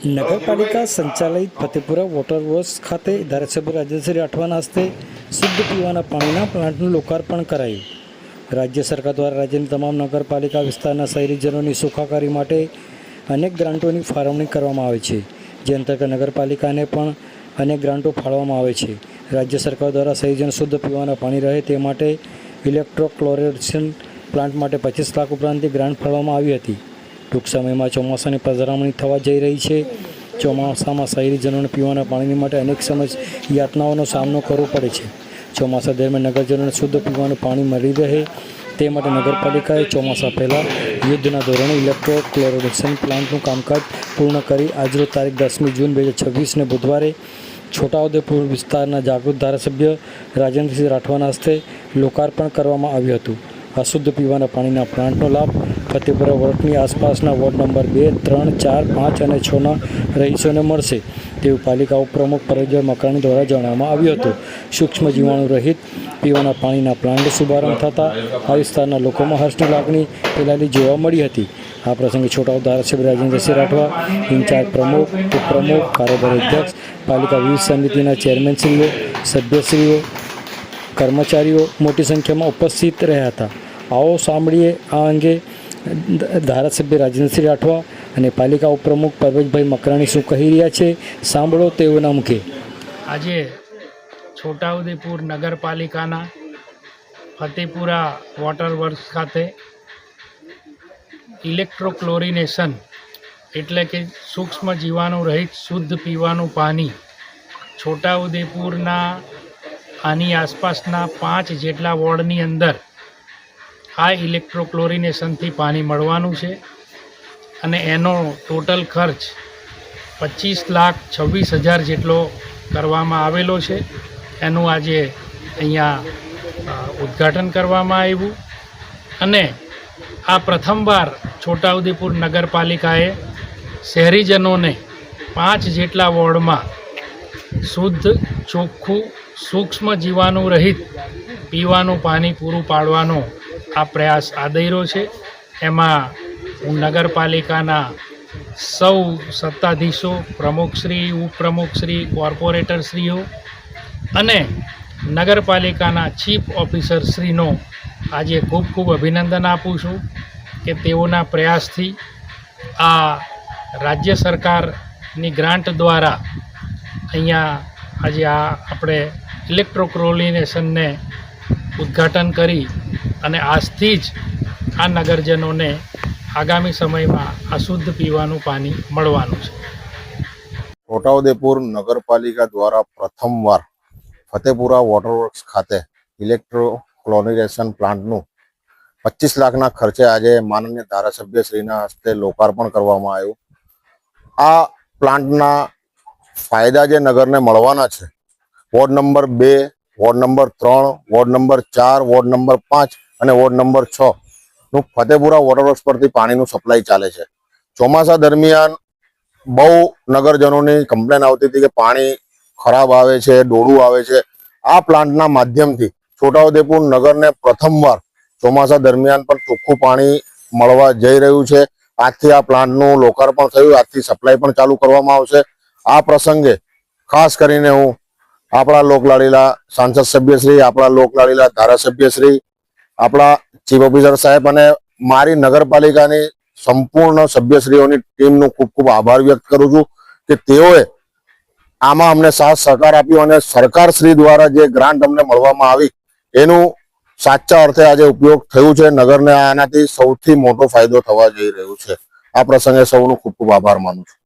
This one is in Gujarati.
નગરપાલિકા સંચાલિત ફતેપુરા વોટર વર્ક્સ ખાતે ધારાસભ્ય રાજેન્દ્રસિંહ રાઠવાના હસ્તે શુદ્ધ પીવાના પાણીના પ્લાન્ટનું લોકાર્પણ કરાયું. રાજ્ય સરકાર દ્વારા રાજ્યની તમામ નગરપાલિકા વિસ્તારના શહેરીજનોની સુખાકારી માટે અનેક ગ્રાન્ટોની ફાળવણી કરવામાં આવે છે, જે અંતર્ગત નગરપાલિકાને પણ અનેક ગ્રાન્ટો ફાળવવામાં આવે છે. રાજ્ય સરકાર દ્વારા શહેરીજનો શુદ્ધ પીવાના પાણી રહે તે માટે ઇલેક્ટ્રોક્લોરેશન પ્લાન્ટ માટે 25 લાખ ઉપરાંતની ગ્રાન્ટ ફાળવવામાં આવી હતી. ટૂંક સમયમાં ચોમાસાની પધરામણી થવા જઈ રહી છે. ચોમાસામાં શહેરીજનોને પીવાના પાણી માટે અનેક યાતનાઓનો સામનો કરવો પડે છે. ચોમાસા દરમિયાન નગરજનોને શુદ્ધ પીવાનું પાણી મળી રહે તે માટે નગરપાલિકાએ ચોમાસા પહેલાં યુદ્ધના ધોરણે ઇલેક્ટ્રોક્લોરેશન પ્લાન્ટનું કામકાજ પૂર્ણ કરી આજરોજ તારીખ 10મી જૂન 2026ને બુધવારે છોટાઉદેપુર વિસ્તારના જાગૃત ધારાસભ્ય રાજેન્દ્રસિંહ રાઠવાના હસ્તે લોકાર્પણ કરવામાં આવ્યું હતું. આ શુદ્ધ પીવાના પાણીના પ્લાન્ટનો લાભ ફતેપુરા વર્કની આસપાસના વોર્ડ નંબર 2, 3, 4, 5 અને 6ના રહીશોને મળશે તેવું પાલિકા ઉપપ્રમુખ પરબતભાઈ મકરાણી દ્વારા જણાવવામાં આવ્યું હતું. સૂક્ષ્મ જીવાણુ રહિત પીવાના પાણીના પ્લાન્ટ શુભારંભ થતાં આ વિસ્તારના લોકોમાં હર્ષની લાગણી ફેલાયેલી જોવા મળી હતી. આ પ્રસંગે છોટાઉદેપુર ધારાસભ્ય રાજેન્દ્રસિંહ રાઠવા, ઇન્ચાર્જ પ્રમુખ, ઉપપ્રમુખ, કારોબારી અધ્યક્ષ, પાલિકા વિવિધ સમિતિના ચેરમેનશ્રીઓ, સભ્યશ્રીઓ, કર્મચારીઓ મોટી સંખ્યામાં ઉપસ્થિત રહ્યા હતા. આવો સાંભળીએ આ અંગે ધારાસભ્ય રાજેન્દ્રસિંહ રાઠવા અને પાલિકા ઉપપ્રમુખ પરબતભાઈ મકરાણી શું કહી રહ્યા છે. સાંભળો તેઓના મુખે. આજે છોટાઉદેપુર નગરપાલિકાના ફતેપુરા વોટર વર્ક્સ ખાતે ઇલેક્ટ્રોક્લોરિનેશન એટલે કે સૂક્ષ્મ જીવાણુ રહિત શુદ્ધ પીવાનું પાણી છોટાઉદેપુરના આની આસપાસના 5 જેટલા વોર્ડની અંદર આ ઇલેક્ટ્રોક્લોરિનેશનથી પાણી મળવાનું છે અને એનો ટોટલ ખર્ચ 25,26,000 જેટલો કરવામાં આવેલો છે. એનું આજે અહીંયા ઉદ્ઘાટન કરવામાં આવ્યું અને આ પ્રથમવાર છોટાઉદેપુર નગરપાલિકાએ શહેરીજનોને 5 જેટલા વોર્ડમાં શુદ્ધ, ચોખ્ખું, સૂક્ષ્મ જીવાણુ રહિત પીવાનું પાણી પૂરું પાડવાનો આ પ્રયાસ આદર્યો છે. એમાં હું નગરપાલિકાના સૌ સત્તાધીશો, પ્રમુખશ્રી, ઉપપ્રમુખશ્રી, કોર્પોરેટરશ્રીઓ અને નગરપાલિકાના ચીફ ઓફિસરશ્રીનો આજે ખૂબ ખૂબ અભિનંદન આપું છું કે તેઓના પ્રયાસથી આ રાજ્ય સરકારની ગ્રાન્ટ દ્વારા અહીંયા આજે આ આપણે ઇલેક્ટ્રોક્લોરિનેશનને ઉદ્ઘાટન કરી અને આજથી જ આ નગરજનોને આગામી સમયમાં આ શુદ્ધ પીવાનું પાણી મળવાનું છે. છોટાઉદેપુર નગરપાલિકા દ્વારા પ્રથમવાર ફતેપુરા વોટરવર્ક્સ ખાતે ઇલેક્ટ્રોક્લોરિનેશન પ્લાન્ટનું 25 લાખના ખર્ચે આજે માનનીય ધારાસભ્યશ્રીના હસ્તે લોકાર્પણ કરવામાં આવ્યું. આ પ્લાન્ટના ફાયદા જે નગરને મળવાના છે, ward number 2, ward number 3, ward number 4, ward number 5 અને વોર્ડ નંબર 6 નું ફતેપુરા વોટરવર્ક્સ પરથી પાણીનું સપ્લાય ચાલે છે. ચોમાસા દરમિયાન બહુ નગરજનોની કમ્પ્લેન આવતી હતી કે પાણી ખરાબ આવે છે, ડોળું આવે છે. આ પ્લાન્ટના માધ્યમથી છોટાઉદેપુર નગરને પ્રથમવાર ચોમાસા દરમિયાન પણ ચોખ્ખું પાણી મળવા જઈ રહ્યું છે. આજથી આ પ્લાન્ટનું લોકાર્પણ થયું, આજથી સપ્લાય પણ ચાલુ કરવામાં આવશે. આ પ્રસંગે ખાસ કરીને હું આપણા લોકલાડીલા સાંસદ સભ્યશ્રી, આપણા લોકલાડીલા ધારાસભ્યશ્રી, આપણા ચીફ ઓફિસર સાહેબ અને મારી નગરપાલિકાની સંપૂર્ણ સભ્યશ્રીઓની ટીમનું ખૂબ ખૂબ આભાર વ્યક્ત કરું છું કે તેઓએ આમાં અમને સાથ સહકાર આપ્યો અને સરકારશ્રી દ્વારા જે ગ્રાન્ટ અમને મળવામાં આવી એનું સાચા અર્થે આજે ઉપયોગ થયું છે. નગરને આનાથી સૌથી મોટો ફાયદો થવા જઈ રહ્યો છે. આ પ્રસંગે સૌનો ખૂબ ખૂબ આભાર માનું છું.